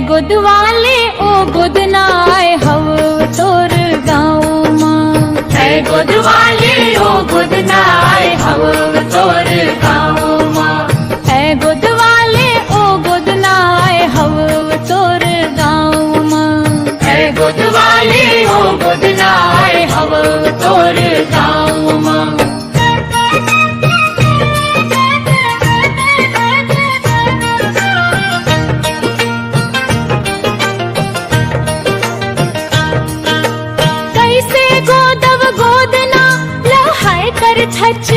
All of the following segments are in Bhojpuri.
गोदवाले ओ गोदनाय हव तोर गाँव माँ। है गोदवाले ओ गोदनाय हव तोर गाँव माँ। है गोदवाले ओ गोदनाय हव तोर गाँव माँ। है गोदवाले ओ गोदनाय हव तोर गाँव माँ। छच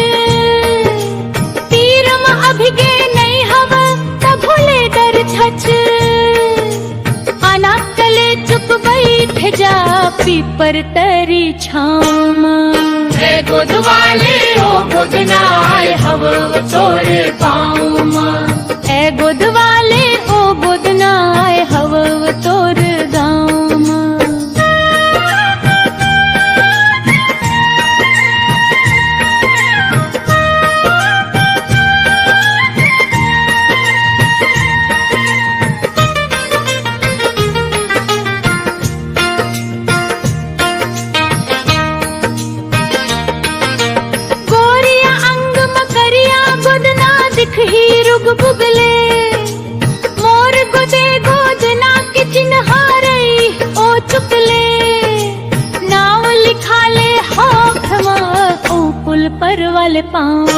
तीर में अभिगे नहीं हव तभोले डर छच। आना तले चुप बैठ जा पीपर तरी छाँव माँ। है गोदवाले ओ गोदनाय हव तोर गाँव माँ। है गोदवाले ओ गोदनाय हव तोर गाँव माँ। ही रुग बुगले मोर गोदे गोदना के चिन्हारई ओ चुकले। नाव लिखा ले हाथ ओ पुल पर वाले पाँव